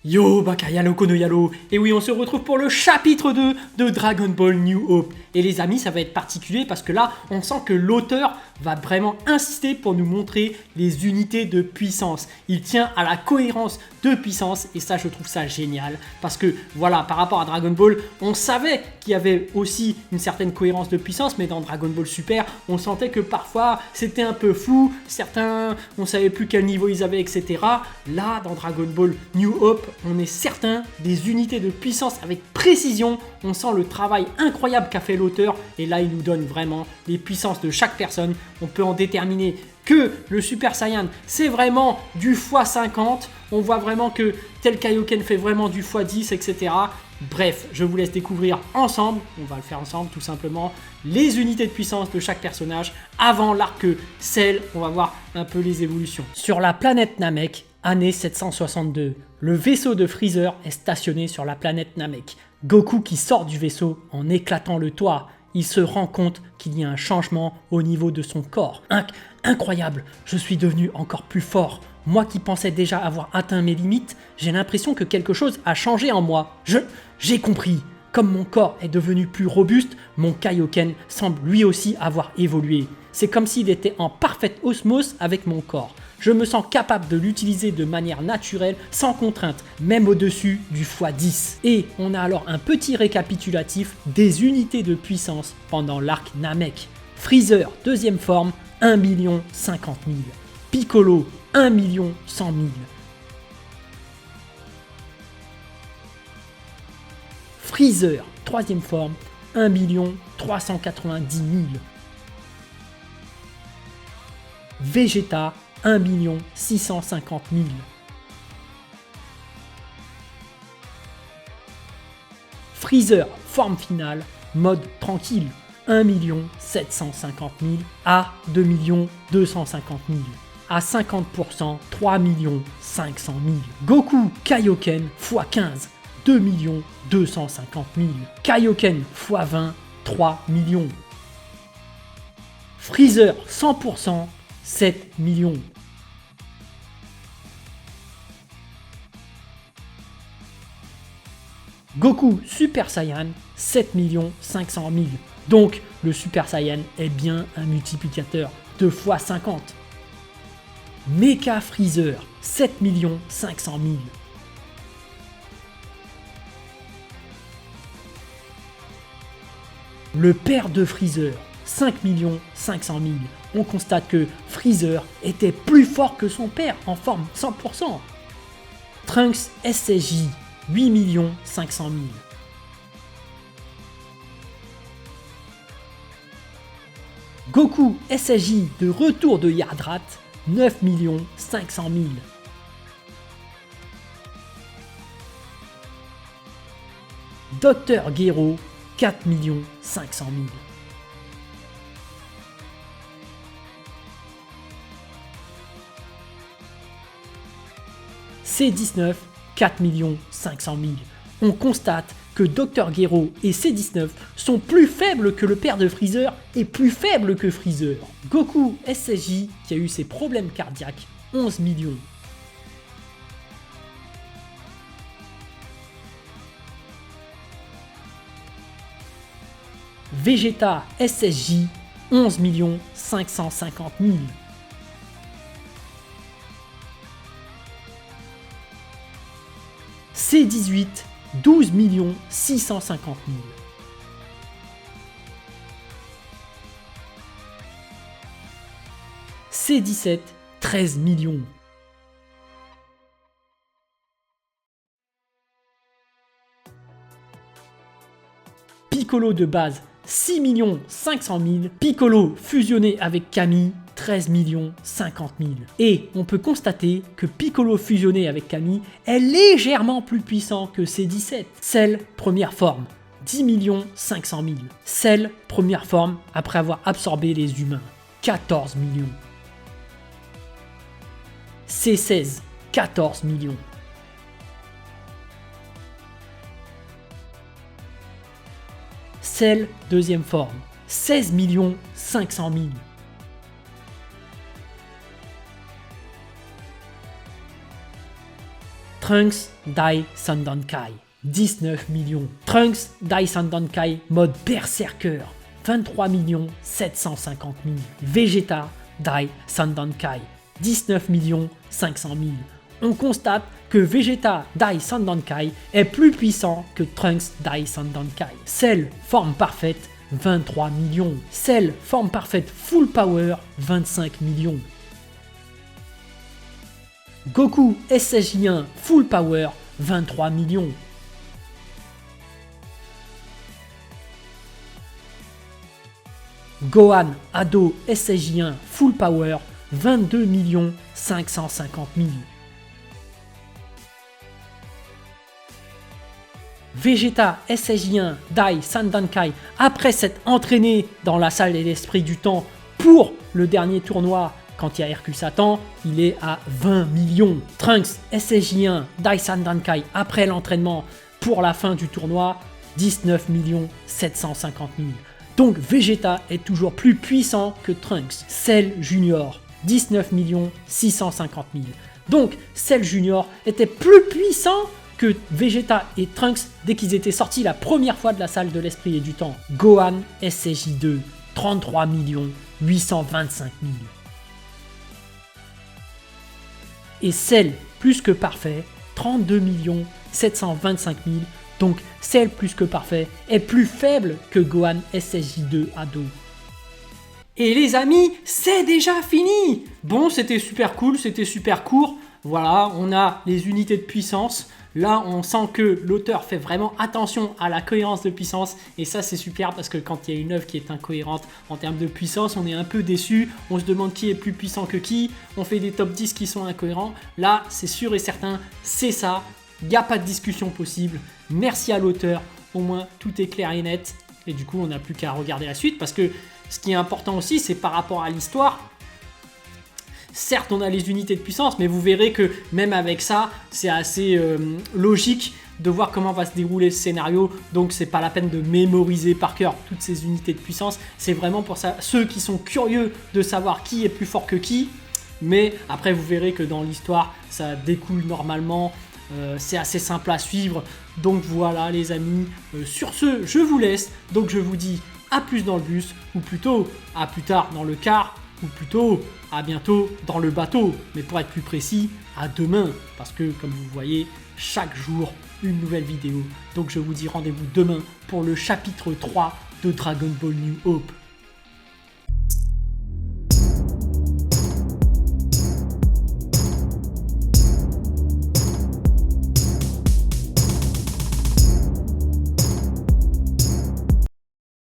Yo, Bakayalo Konoyalo. Et oui, on se retrouve pour le chapitre 2 de Dragon Ball New Hope. Et les amis, ça va être particulier parce que là, on sent que l'auteur va vraiment insister pour nous montrer les unités de puissance. Il tient à la cohérence de puissance et ça, je trouve ça génial. Parce que voilà, par rapport à Dragon Ball, on savait qu'il y avait aussi une certaine cohérence de puissance, mais dans Dragon Ball Super, on sentait que parfois, c'était un peu flou. Certains, on savait plus quel niveau ils avaient, etc. Là, dans Dragon Ball New Hope, on est certain des unités de puissance avec précision. On sent le travail incroyable qu'a fait l'auteur et là il nous donne vraiment les puissances de chaque personne. On peut en déterminer que le Super Saiyan c'est vraiment du x50. On voit vraiment que tel Kaioken fait vraiment du x10, etc. Bref, je vous laisse découvrir ensemble, on va le faire ensemble tout simplement, les unités de puissance de chaque personnage avant l'arc Cell. On va voir un peu les évolutions. Sur la planète Namek, année 762, le vaisseau de Freezer est stationné sur la planète Namek. Goku qui sort du vaisseau en éclatant le toit, il se rend compte qu'il y a un changement au niveau de son corps. Incroyable, je suis devenu encore plus fort. Moi qui pensais déjà avoir atteint mes limites, j'ai l'impression que quelque chose a changé en moi. J'ai compris. Comme mon corps est devenu plus robuste, mon Kaioken semble lui aussi avoir évolué. C'est comme s'il était en parfaite osmose avec mon corps. Je me sens capable de l'utiliser de manière naturelle, sans contrainte, même au-dessus du x10. Et on a alors un petit récapitulatif des unités de puissance pendant l'arc Namek. Freezer, deuxième forme, 1 050 000. Piccolo, 1 100 000. Freezer, troisième forme, 1 390 000. Vegeta, 1 650 000. Freezer, forme finale, mode tranquille, 1 750 000 à 2 250 000. À 50%, 3 500 000. Goku Kaioken x15, 2 250 000. Kaioken x20, 3 millions. Freezer 100%, 7 millions. Goku Super Saiyan, 7 500 000. Donc le Super Saiyan est bien un multiplicateur de x50. Mecha Freezer, 7 500 000. Le père de Freezer, 5 500 000. On constate que Freezer était plus fort que son père en forme 100%. Trunks SSJ, 8 500 000. Goku SSJ de retour de Yardrat, 9 500 000. Dr Gero, 4 500 000. C19, 4 500 000. On constate que Dr Gero et C19 sont plus faibles que le père de Freezer et plus faibles que Freezer. Goku SSJ qui a eu ses problèmes cardiaques, 11 millions. Vegeta SSJ, 11 550 000. C18, 12 650 000. C17, 13 millions. Piccolo de base, 6 500 000. Piccolo fusionné avec Kami, 13 50 000. Et on peut constater que Piccolo fusionné avec Kami est légèrement plus puissant que C17. Cell, première forme, 10 500 000. Cell, première forme, après avoir absorbé les humains, 14 millions. C16, 14 millions. Cell, deuxième forme, 16 500 000. Trunks Dai Sandankai, 19 millions. Trunks Dai Sandankai mode Berserker, 23 750 000. Vegeta Dai Sandankai, 19 500 000. On constate que Vegeta Dai Sandankai est plus puissant que Trunks Dai Sandankai. Cell, forme parfaite, 23 millions. Cell, forme parfaite full power, 25 millions. Goku SSJ1 full power, 23 millions. Gohan Ado SSJ1 full power, 22 550 000. Vegeta SSJ1 Dai Sandankai, après s'être entraîné dans la salle de l'esprit du temps pour le dernier tournoi quand il y a Hercule Satan, il est à 20 millions. Trunks SSJ1 Dai Sandankai, après l'entraînement pour la fin du tournoi, 19 750 000. Donc Vegeta est toujours plus puissant que Trunks. Cell Junior, 19 650 000. Donc Cell Junior était plus puissant que Vegeta et Trunks dès qu'ils étaient sortis la première fois de la salle de l'esprit et du temps. Gohan SSJ2, 33 825 000. Et Cell plus que parfait, 32 725 000. Donc Cell plus que parfait est plus faible que Gohan SSJ2 Ado. Et les amis, c'est déjà fini. Bon, c'était super cool, c'était super court. Voilà, on a les unités de puissance. Là, on sent que l'auteur fait vraiment attention à la cohérence de puissance. Et ça, c'est super parce que quand il y a une œuvre qui est incohérente en termes de puissance, on est un peu déçu. On se demande qui est plus puissant que qui. On fait des top 10 qui sont incohérents. Là, c'est sûr et certain, c'est ça. Il n'y a pas de discussion possible. Merci à l'auteur. Au moins, tout est clair et net. Et du coup, on n'a plus qu'à regarder la suite. Parce que ce qui est important aussi, c'est par rapport à l'histoire. Certes, on a les unités de puissance, mais vous verrez que même avec ça, c'est assez logique de voir comment va se dérouler ce scénario. Donc, c'est pas la peine de mémoriser par cœur toutes ces unités de puissance. C'est vraiment pour ça, ceux qui sont curieux de savoir qui est plus fort que qui. Mais après, vous verrez que dans l'histoire, ça découle normalement. C'est assez simple à suivre. Donc voilà, les amis. Sur ce, je vous laisse. Donc, je vous dis à plus dans le bus, ou plutôt à plus tard dans le car, ou plutôt à bientôt dans le bateau, mais pour être plus précis, à demain, parce que comme vous voyez, chaque jour, une nouvelle vidéo. Donc je vous dis rendez-vous demain pour le chapitre 3 de Dragon Ball New Hope.